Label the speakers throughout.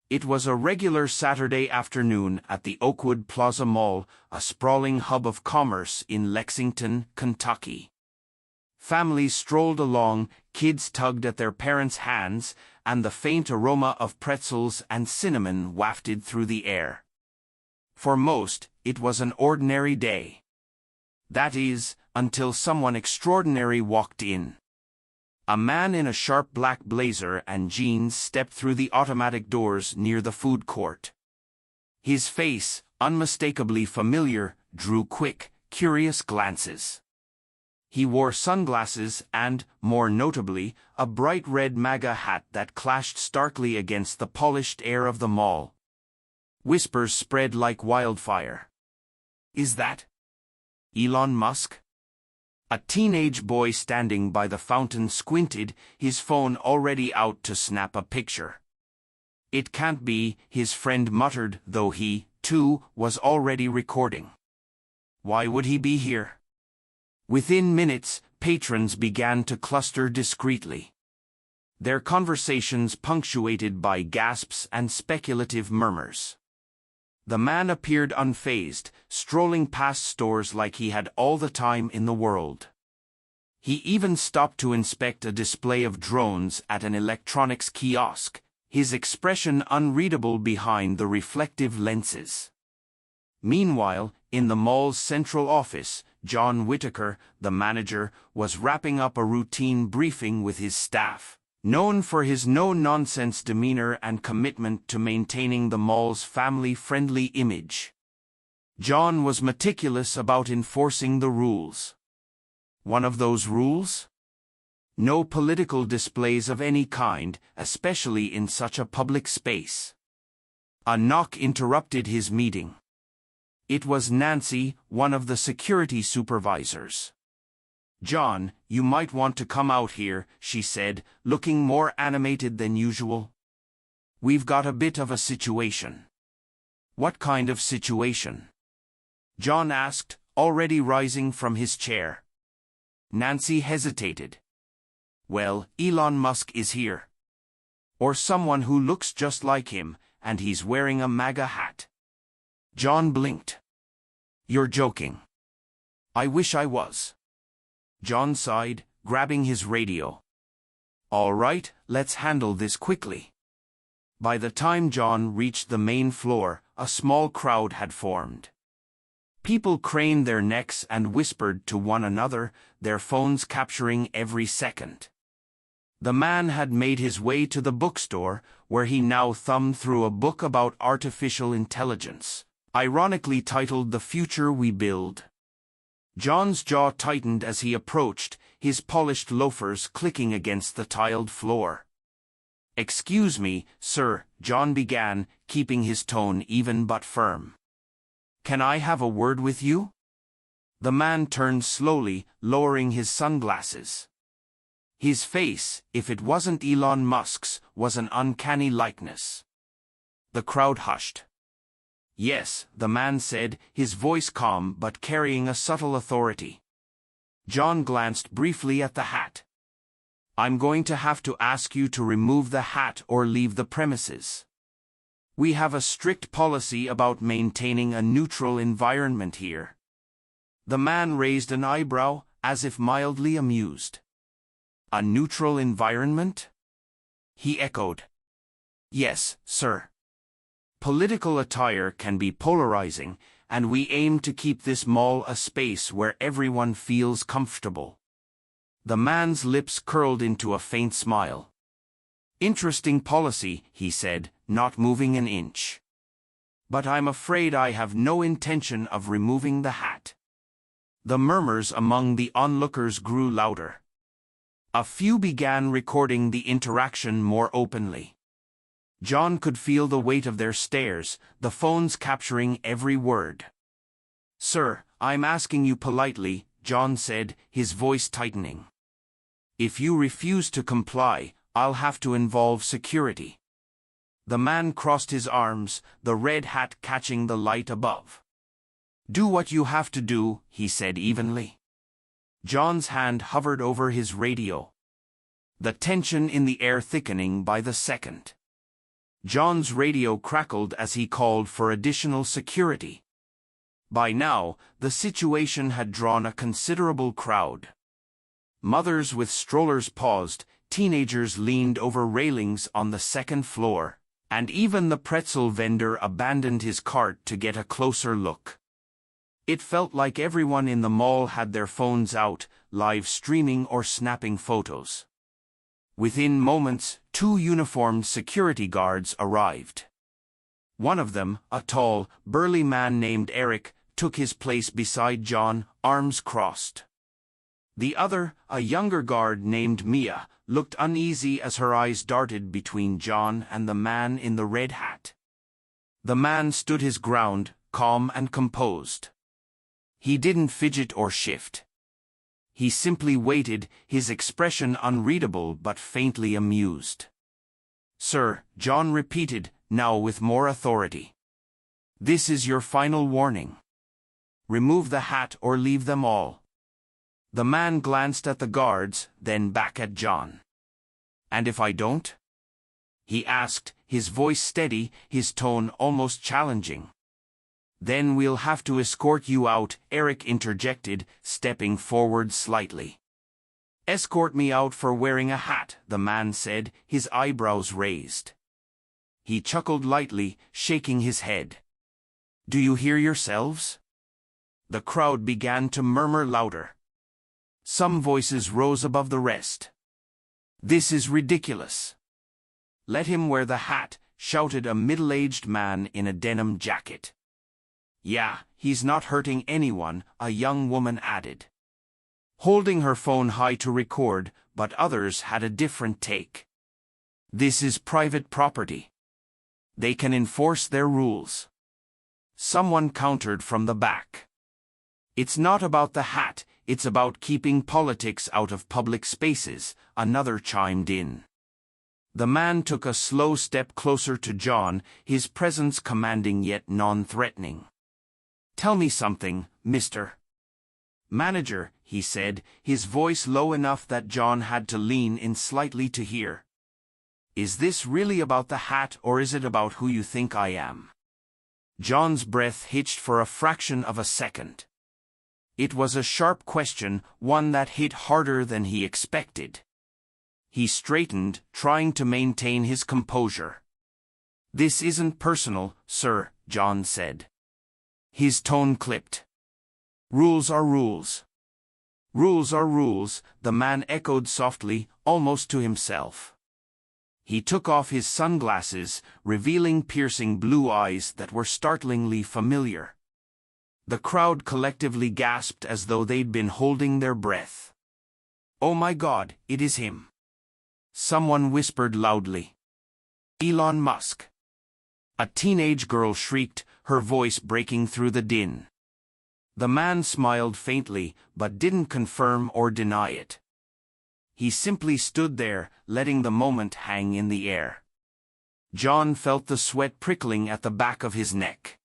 Speaker 1: It was a regular Saturday afternoon at the Oakwood Plaza Mall, a sprawling hub of commerce in Lexington, Kentucky. Families strolled along, kids tugged at their parents' hands, and the faint aroma of pretzels and cinnamon wafted through the air. For most, it was an ordinary day. That is, until someone extraordinary walked in. A man in a sharp black blazer and jeans stepped through the automatic doors near the food court. His face, unmistakably familiar, drew quick, curious glances. He wore sunglasses and, more notably, a bright red MAGA hat that clashed starkly against the polished air of the mall. Whispers spread like wildfire. "Is that Elon Musk?" A teenage boy standing by the fountain squinted, his phone already out to snap a picture. "It can't be," his friend muttered, though he, too, was already recording. "Why would he be here?" Within minutes, patrons began to cluster discreetly. Their conversations punctuated by gasps and speculative murmurs. The man appeared unfazed, strolling past stores like he had all the time in the world. He even stopped to inspect a display of drones at an electronics kiosk, his expression unreadable behind the reflective lenses. Meanwhile, in the mall's central office, John Whitaker, the manager, was wrapping up a routine briefing with his staff. Known for his no-nonsense demeanor and commitment to maintaining the mall's family-friendly image, John was meticulous about enforcing the rules. One of those rules? No political displays of any kind, especially in such a public space. A knock interrupted his meeting. It was Nancy, one of the security supervisors. "John, you might want to come out here," she said, looking more animated than usual. "We've got a bit of a situation." "What kind of situation?" John asked, already rising from his chair. Nancy hesitated. "Well, Elon Musk is here. Or someone who looks just like him, and he's wearing a MAGA hat." John blinked. "You're joking." "I wish I was." John sighed, grabbing his radio. "All right, let's handle this quickly." By the time John reached the main floor, a small crowd had formed. People craned their necks and whispered to one another, their phones capturing every second. The man had made his way to the bookstore, where he now thumbed through a book about artificial intelligence, ironically titled "The Future We Build." John's jaw tightened as he approached, his polished loafers clicking against the tiled floor. "Excuse me, sir," John began, keeping his tone even but firm. "Can I have a word with you?" The man turned slowly, lowering his sunglasses. His face, if it wasn't Elon Musk's, was an uncanny likeness. The crowd hushed. "Yes," the man said, his voice calm but carrying a subtle authority. John glanced briefly at the hat. "I'm going to have to ask you to remove the hat or leave the premises. We have a strict policy about maintaining a neutral environment here." The man raised an eyebrow, as if mildly amused. "A neutral environment?" he echoed. "Yes, sir. Political attire can be polarizing, and we aim to keep this mall a space where everyone feels comfortable." The man's lips curled into a faint smile. "Interesting policy," he said, not moving an inch. "But I'm afraid I have no intention of removing the hat." The murmurs among the onlookers grew louder. A few began recording the interaction more openly. John could feel the weight of their stares, the phones capturing every word. "Sir, I'm asking you politely," John said, his voice tightening. "If you refuse to comply, I'll have to involve security." The man crossed his arms, the red hat catching the light above. "Do what you have to do," he said evenly. John's hand hovered over his radio. The tension in the air thickening by the second. John's radio crackled as he called for additional security. By now, the situation had drawn a considerable crowd. Mothers with strollers paused, teenagers leaned over railings on the second floor, and even the pretzel vendor abandoned his cart to get a closer look. It felt like everyone in the mall had their phones out, live streaming or snapping photos. Within moments, 2 uniformed security guards arrived. One of them, a tall, burly man named Eric, took his place beside John, arms crossed. The other, a younger guard named Mia, looked uneasy as her eyes darted between John and the man in the red hat. The man stood his ground, calm and composed. He didn't fidget or shift. He simply waited, his expression unreadable but faintly amused. "Sir," John repeated, now with more authority. "This is your final warning. Remove the hat or leave them all." The man glanced at the guards, then back at John. "And if I don't?" he asked, his voice steady, his tone almost challenging. "Then we'll have to escort you out," Eric interjected, stepping forward slightly. "Escort me out for wearing a hat," the man said, his eyebrows raised. He chuckled lightly, shaking his head. "Do you hear yourselves?" The crowd began to murmur louder. Some voices rose above the rest. "This is ridiculous." "Let him wear the hat," shouted a middle-aged man in a denim jacket. "Yeah, he's not hurting anyone," a young woman added, holding her phone high to record, but others had a different take. "This is private property. They can enforce their rules." Someone countered from the back. "It's not about the hat, it's about keeping politics out of public spaces," another chimed in. The man took a slow step closer to John, his presence commanding yet non-threatening. "Tell me something, Mr. Manager," he said, his voice low enough that John had to lean in slightly to hear. "Is this really about the hat or is it about who you think I am?" John's breath hitched for a fraction of a second. It was a sharp question, one that hit harder than he expected. He straightened, trying to maintain his composure. "This isn't personal, sir," John said. His tone clipped. "Rules are rules." "Rules are rules," the man echoed softly, almost to himself. He took off his sunglasses, revealing piercing blue eyes that were startlingly familiar. The crowd collectively gasped as though they'd been holding their breath. "Oh my God, it is him!" someone whispered loudly. "Elon Musk!" a teenage girl shrieked, her voice breaking through the din. The man smiled faintly, but didn't confirm or deny it. He simply stood there, letting the moment hang in the air. John felt the sweat prickling at the back of his neck.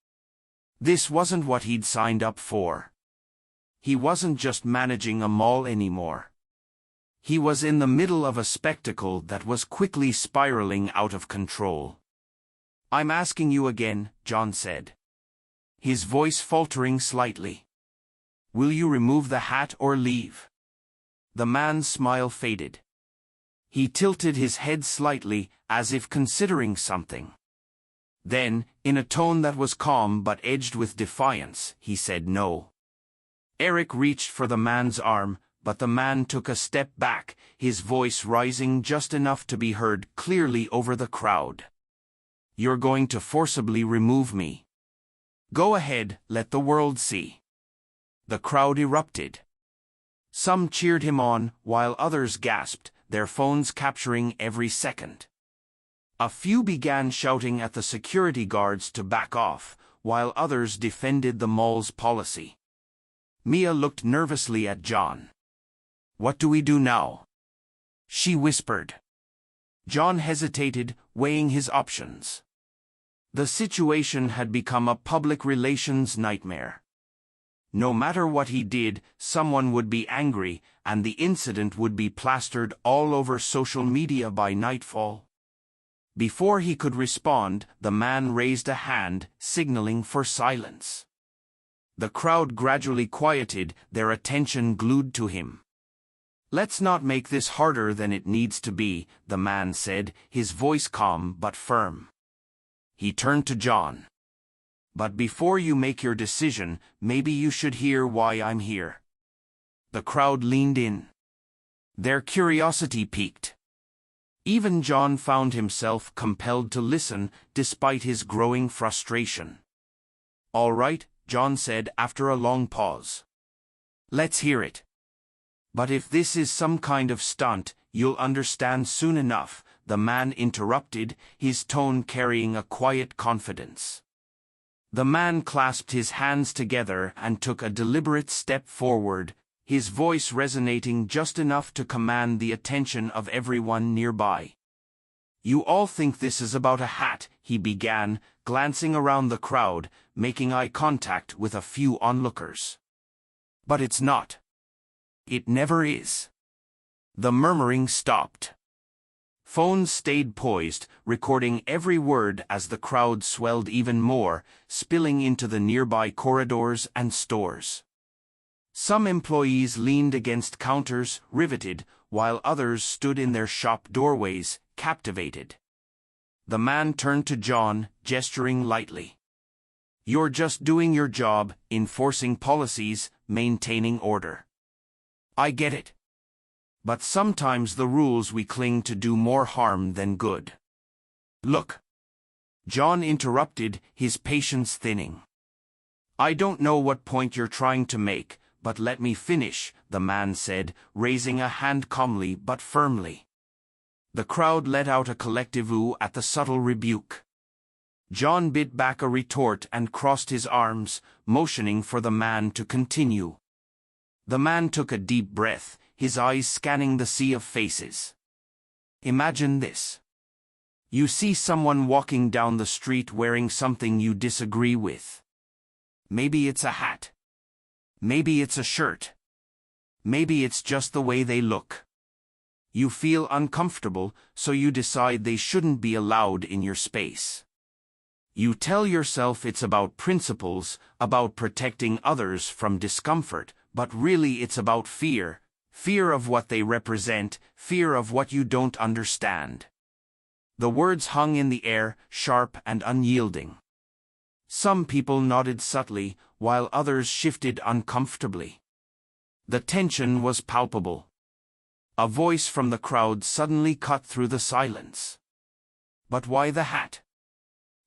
Speaker 1: This wasn't what he'd signed up for. He wasn't just managing a mall anymore. He was in the middle of a spectacle that was quickly spiraling out of control. "I'm asking you again," John said, his voice faltering slightly. "Will you remove the hat or leave?" The man's smile faded. He tilted his head slightly, as if considering something. Then, in a tone that was calm but edged with defiance, he said no. Eric reached for the man's arm, but the man took a step back, his voice rising just enough to be heard clearly over the crowd. "You're going to forcibly remove me. Go ahead, let the world see." The crowd erupted. Some cheered him on, while others gasped, their phones capturing every second. A few began shouting at the security guards to back off, while others defended the mall's policy. Mia looked nervously at John. "What do we do now?" she whispered. John hesitated, weighing his options. The situation had become a public relations nightmare. No matter what he did, someone would be angry, and the incident would be plastered all over social media by nightfall. Before he could respond, the man raised a hand, signaling for silence. The crowd gradually quieted, their attention glued to him. "Let's not make this harder than it needs to be," the man said, his voice calm but firm. He turned to John. "But before you make your decision, maybe you should hear why I'm here." The crowd leaned in. Their curiosity piqued. Even John found himself compelled to listen, despite his growing frustration. "All right," John said after a long pause. "Let's hear it. But if this is some kind of stunt, you'll understand soon enough," the man interrupted, his tone carrying a quiet confidence. The man clasped his hands together and took a deliberate step forward, his voice resonating just enough to command the attention of everyone nearby. "You all think this is about a hat," he began, glancing around the crowd, making eye contact with a few onlookers. "But it's not. It never is." The murmuring stopped. Phones stayed poised, recording every word as the crowd swelled even more, spilling into the nearby corridors and stores. Some employees leaned against counters, riveted, while others stood in their shop doorways, captivated. The man turned to John, gesturing lightly. "You're just doing your job, enforcing policies, maintaining order. I get it. But sometimes the rules we cling to do more harm than good." "Look," John interrupted, his patience thinning. "I don't know what point you're trying to make, but let me finish," the man said, raising a hand calmly but firmly. The crowd let out a collective ooh at the subtle rebuke. John bit back a retort and crossed his arms, motioning for the man to continue. The man took a deep breath, his eyes scanning the sea of faces. "Imagine this. You see someone walking down the street wearing something you disagree with. Maybe it's a hat. Maybe it's a shirt. Maybe it's just the way they look. You feel uncomfortable, so you decide they shouldn't be allowed in your space. You tell yourself it's about principles, about protecting others from discomfort, but really it's about fear. Fear of what they represent, fear of what you don't understand." The words hung in the air, sharp and unyielding. Some people nodded subtly, while others shifted uncomfortably. The tension was palpable. A voice from the crowd suddenly cut through the silence. "But why the hat?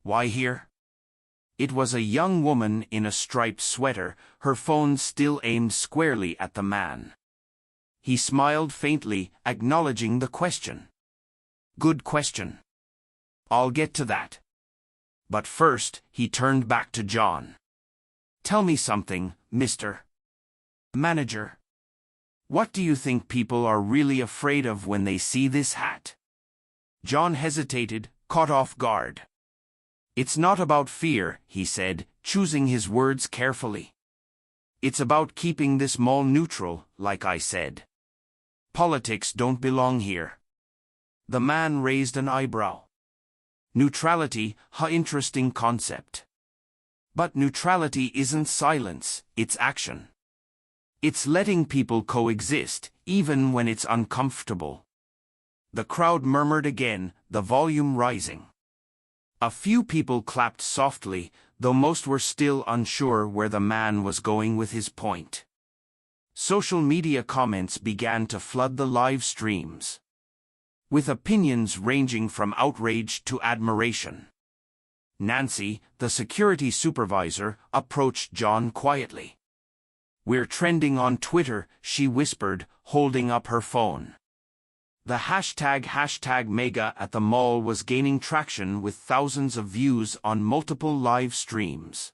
Speaker 1: Why here?" It was a young woman in a striped sweater, her phone still aimed squarely at the man. He smiled faintly, acknowledging the question. "Good question. I'll get to that. But first," he turned back to John. "Tell me something, Mr. Manager. What do you think people are really afraid of when they see this hat?" John hesitated, caught off guard. "It's not about fear," he said, choosing his words carefully. "It's about keeping this mall neutral, like I said. Politics don't belong here." The man raised an eyebrow. "Neutrality, how interesting concept. But neutrality isn't silence, it's action. It's letting people coexist, even when it's uncomfortable." The crowd murmured again, the volume rising. A few people clapped softly, though most were still unsure where the man was going with his point. Social media comments began to flood the live streams, with opinions ranging from outrage to admiration. Nancy, the security supervisor, approached John quietly. "We're trending on Twitter," she whispered, holding up her phone. The hashtag MAGA at the mall was gaining traction with thousands of views on multiple live streams.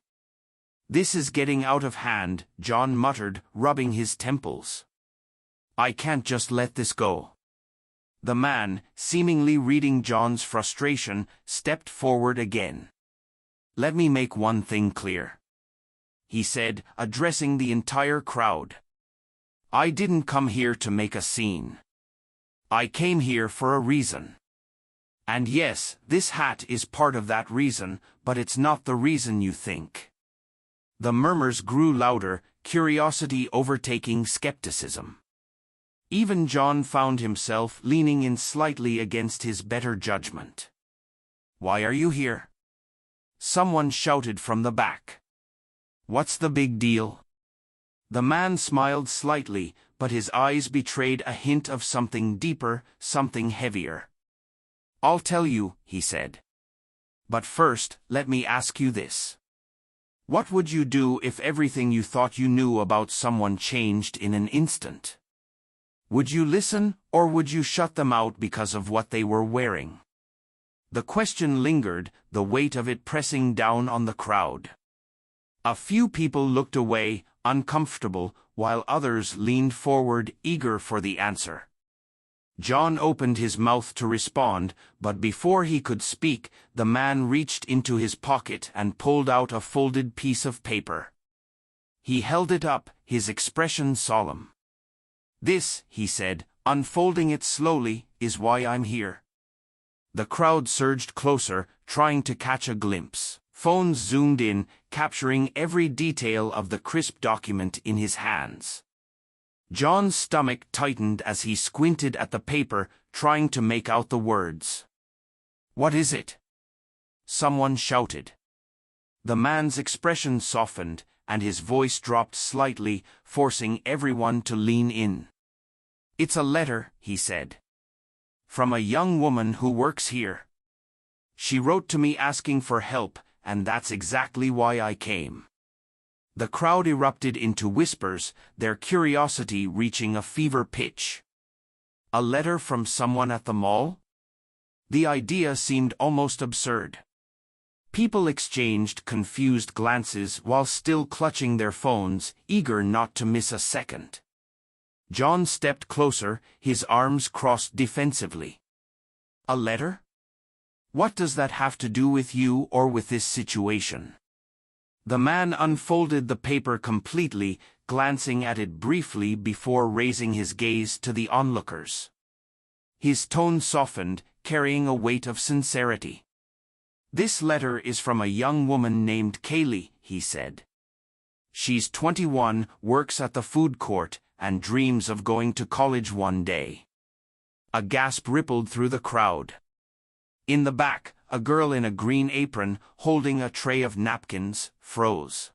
Speaker 1: "This is getting out of hand," John muttered, rubbing his temples. "I can't just let this go." The man, seemingly reading John's frustration, stepped forward again. "Let me make one thing clear," he said, addressing the entire crowd. "I didn't come here to make a scene. I came here for a reason. And yes, this hat is part of that reason, but it's not the reason you think. The murmurs grew louder, curiosity overtaking skepticism. Even John found himself leaning in slightly against his better judgment. "Why are you here?" someone shouted from the back. "What's the big deal?" The man smiled slightly, but his eyes betrayed a hint of something deeper, something heavier. "I'll tell you," he said. "But first, let me ask you this. What would you do if everything you thought you knew about someone changed in an instant? Would you listen, or would you shut them out because of what they were wearing?" The question lingered, the weight of it pressing down on the crowd. A few people looked away, uncomfortable, while others leaned forward, eager for the answer. John opened his mouth to respond, but before he could speak, the man reached into his pocket and pulled out a folded piece of paper. He held it up, his expression solemn. "This," he said, unfolding it slowly, "is why I'm here." The crowd surged closer, trying to catch a glimpse. Phones zoomed in, capturing every detail of the crisp document in his hands. John's stomach tightened as he squinted at the paper, trying to make out the words. "What is it?" someone shouted. The man's expression softened, and his voice dropped slightly, forcing everyone to lean in. "It's a letter," he said. "From a young woman who works here. She wrote to me asking for help, and that's exactly why I came." The crowd erupted into whispers, their curiosity reaching a fever pitch. A letter from someone at the mall? The idea seemed almost absurd. People exchanged confused glances while still clutching their phones, eager not to miss a second. John stepped closer, his arms crossed defensively. "A letter? What does that have to do with you or with this situation?" The man unfolded the paper completely, glancing at it briefly before raising his gaze to the onlookers. His tone softened, carrying a weight of sincerity. "This letter is from a young woman named Kaylee," he said. "She's 21, works at the food court, and dreams of going to college one day." A gasp rippled through the crowd. In the back, a girl in a green apron, holding a tray of napkins, froze.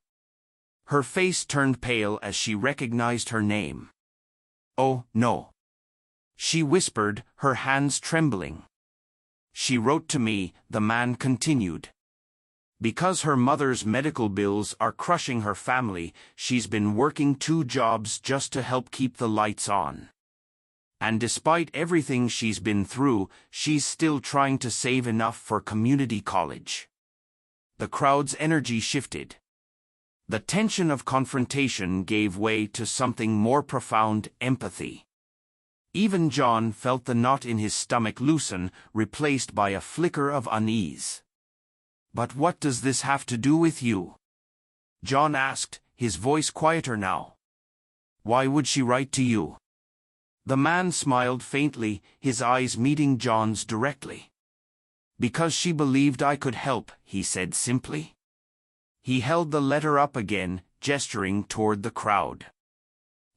Speaker 1: Her face turned pale as she recognized her name. "Oh, no," she whispered, her hands trembling. "She wrote to me," the man continued. "Because her mother's medical bills are crushing her family, she's been working 2 jobs just to help keep the lights on. And despite everything she's been through, she's still trying to save enough for community college." The crowd's energy shifted. The tension of confrontation gave way to something more profound, empathy. Even John felt the knot in his stomach loosen, replaced by a flicker of unease. "But what does this have to do with you?" John asked, his voice quieter now. "Why would she write to you?" The man smiled faintly, his eyes meeting John's directly. "Because she believed I could help," he said simply. He held the letter up again, gesturing toward the crowd.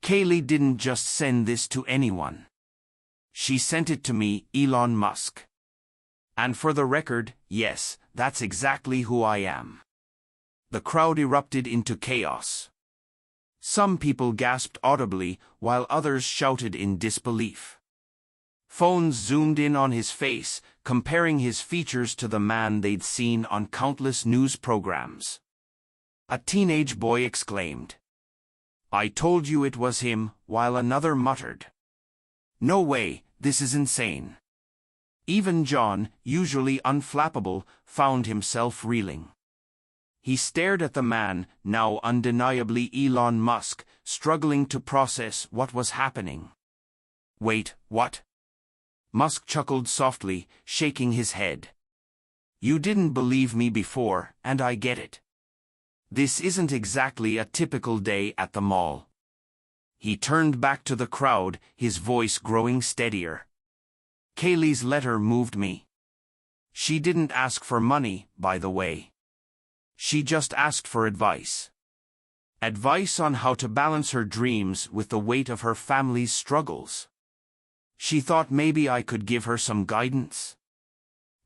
Speaker 1: "Kaylee didn't just send this to anyone. She sent it to me, Elon Musk. And for the record, yes, that's exactly who I am." The crowd erupted into chaos. Some people gasped audibly, while others shouted in disbelief. Phones zoomed in on his face, comparing his features to the man they'd seen on countless news programs. A teenage boy exclaimed, "I told you it was him," while another muttered, "No way, this is insane." Even John, usually unflappable, found himself reeling. He stared at the man, now undeniably Elon Musk, struggling to process what was happening. "Wait, what?" Musk chuckled softly, shaking his head. "You didn't believe me before, and I get it. This isn't exactly a typical day at the mall." He turned back to the crowd, his voice growing steadier. "Kaylee's letter moved me. She didn't ask for money, by the way. She just asked for advice. Advice on how to balance her dreams with the weight of her family's struggles. She thought maybe I could give her some guidance.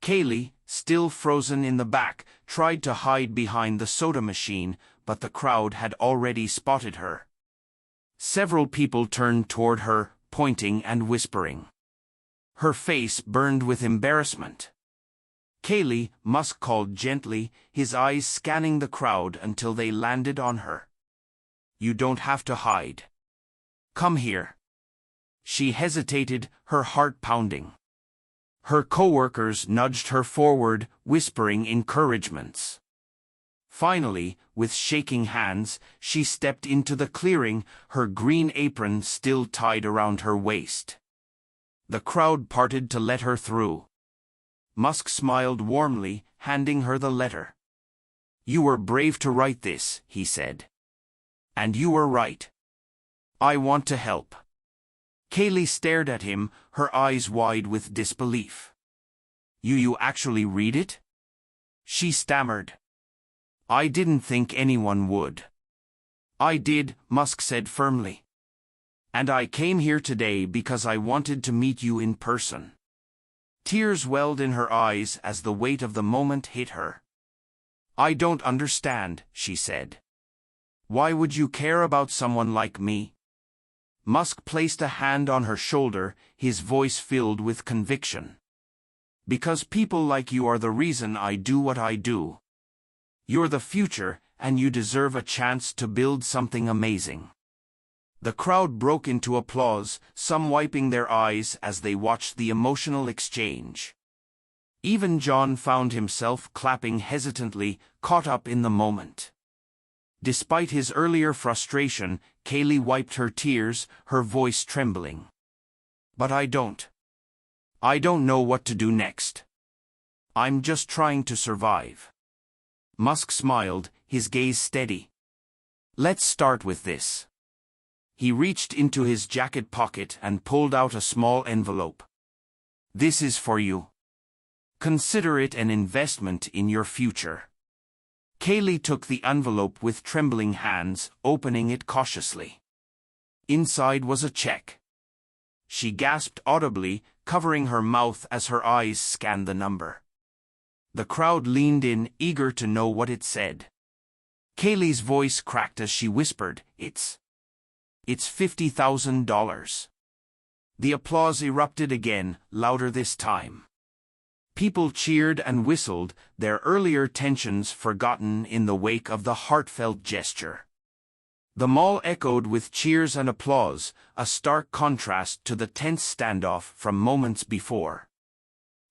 Speaker 1: Kaylee, still frozen in the back, tried to hide behind the soda machine, but the crowd had already spotted her. Several people turned toward her, pointing and whispering. Her face burned with embarrassment. Kaylee, Musk called gently, his eyes scanning the crowd until they landed on her. You don't have to hide. Come here. She hesitated, her heart pounding. Her coworkers nudged her forward, whispering encouragements. Finally, with shaking hands, she stepped into the clearing, her green apron still tied around her waist. The crowd parted to let her through. Musk smiled warmly, handing her the letter. You were brave to write this, he said. And you were right. I want to help. Kaylee stared at him, her eyes wide with disbelief. You actually read it? She stammered. I didn't think anyone would. I did, Musk said firmly. And I came here today because I wanted to meet you in person. Tears welled in her eyes as the weight of the moment hit her. I don't understand, she said. Why would you care about someone like me? Musk placed a hand on her shoulder, his voice filled with conviction. Because people like you are the reason I do what I do. You're the future, and you deserve a chance to build something amazing. The crowd broke into applause, some wiping their eyes as they watched the emotional exchange. Even John found himself clapping hesitantly, caught up in the moment. Despite his earlier frustration, Kaylee wiped her tears, her voice trembling. But I don't know what to do next. I'm just trying to survive. Musk smiled, his gaze steady. Let's start with this. He reached into his jacket pocket and pulled out a small envelope. This is for you. Consider it an investment in your future. Kaylee took the envelope with trembling hands, opening it cautiously. Inside was a check. She gasped audibly, covering her mouth as her eyes scanned the number. The crowd leaned in, eager to know what it said. Kaylee's voice cracked as she whispered, It's $50,000. The applause erupted again, louder this time. People cheered and whistled, their earlier tensions forgotten in the wake of the heartfelt gesture. The mall echoed with cheers and applause, a stark contrast to the tense standoff from moments before.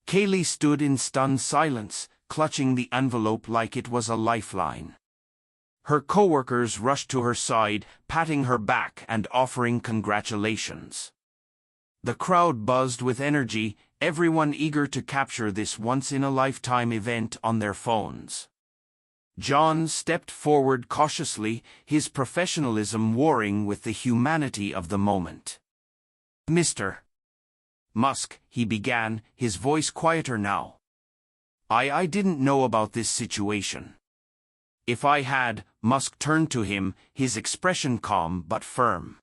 Speaker 1: Kaylee stood in stunned silence, clutching the envelope like it was a lifeline. Her coworkers rushed to her side, patting her back and offering congratulations. The crowd buzzed with energy, everyone eager to capture this once-in-a-lifetime event on their phones. John stepped forward cautiously, his professionalism warring with the humanity of the moment. Mr. Musk, he began, his voice quieter now. I didn't know about this situation. If I had, Musk turned to him, his expression calm but firm.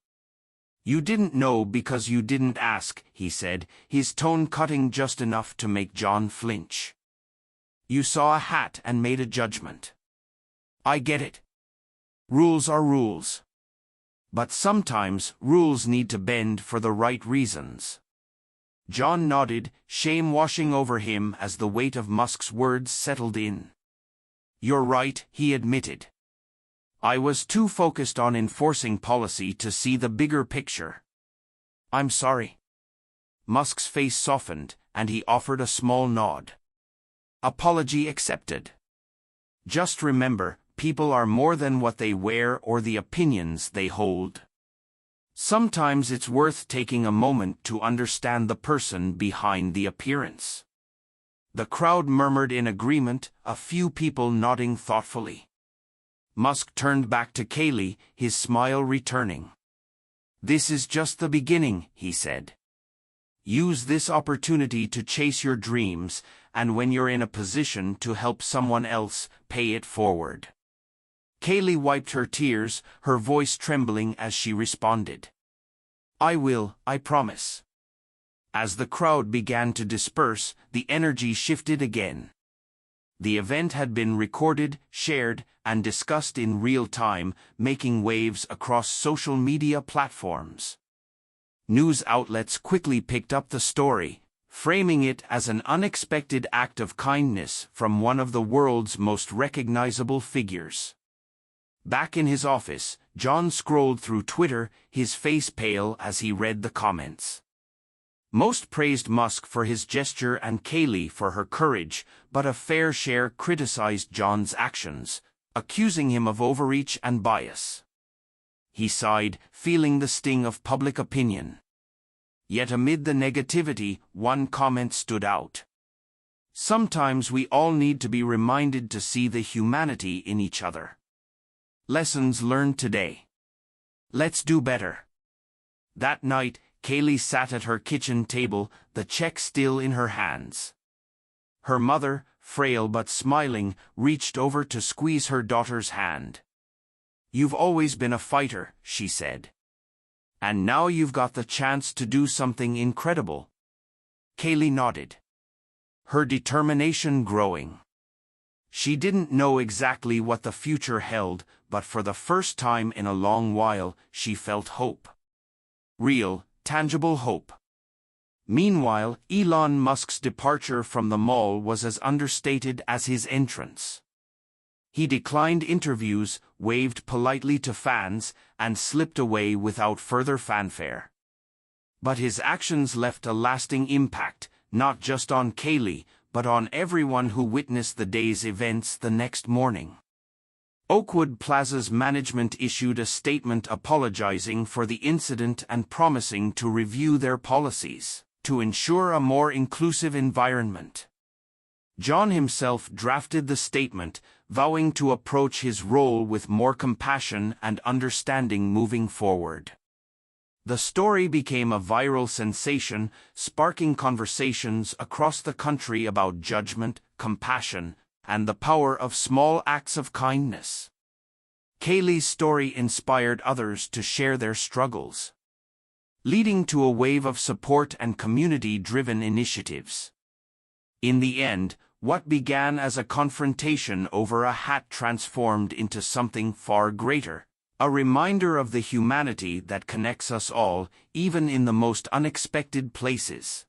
Speaker 1: You didn't know because you didn't ask, he said, his tone cutting just enough to make John flinch. You saw a hat and made a judgment. I get it. Rules are rules. But sometimes rules need to bend for the right reasons. John nodded, shame washing over him as the weight of Musk's words settled in. You're right, he admitted. I was too focused on enforcing policy to see the bigger picture. I'm sorry. Musk's face softened, and he offered a small nod. Apology accepted. Just remember, people are more than what they wear or the opinions they hold. Sometimes it's worth taking a moment to understand the person behind the appearance. The crowd murmured in agreement, a few people nodding thoughtfully. Musk turned back to Kaylee, his smile returning. This is just the beginning, he said. Use this opportunity to chase your dreams, and when you're in a position to help someone else, pay it forward. Kaylee wiped her tears, her voice trembling as she responded. I will, I promise. As the crowd began to disperse, the energy shifted again. The event had been recorded, shared, and discussed in real time, making waves across social media platforms. News outlets quickly picked up the story, framing it as an unexpected act of kindness from one of the world's most recognizable figures. Back in his office, John scrolled through Twitter, his face pale as he read the comments. Most praised Musk for his gesture and Kaylee for her courage, but a fair share criticized John's actions, accusing him of overreach and bias. He sighed, feeling the sting of public opinion. Yet amid the negativity, one comment stood out. Sometimes we all need to be reminded to see the humanity in each other. Lessons learned today. Let's do better. That night, Kaylee sat at her kitchen table, the check still in her hands. Her mother, frail but smiling, reached over to squeeze her daughter's hand. You've always been a fighter, she said. And now you've got the chance to do something incredible. Kaylee nodded, her determination growing. She didn't know exactly what the future held, but for the first time in a long while, she felt hope. Real, tangible hope. Meanwhile, Elon Musk's departure from the mall was as understated as his entrance. He declined interviews, waved politely to fans, and slipped away without further fanfare. But his actions left a lasting impact, not just on Kaylee, but on everyone who witnessed the day's events the next morning. Oakwood Plaza's management issued a statement apologizing for the incident and promising to review their policies to ensure a more inclusive environment. John himself drafted the statement, vowing to approach his role with more compassion and understanding moving forward. The story became a viral sensation, sparking conversations across the country about judgment, compassion, and the power of small acts of kindness. Kaylee's story inspired others to share their struggles, leading to a wave of support and community-driven initiatives. In the end, what began as a confrontation over a hat transformed into something far greater, a reminder of the humanity that connects us all, even in the most unexpected places.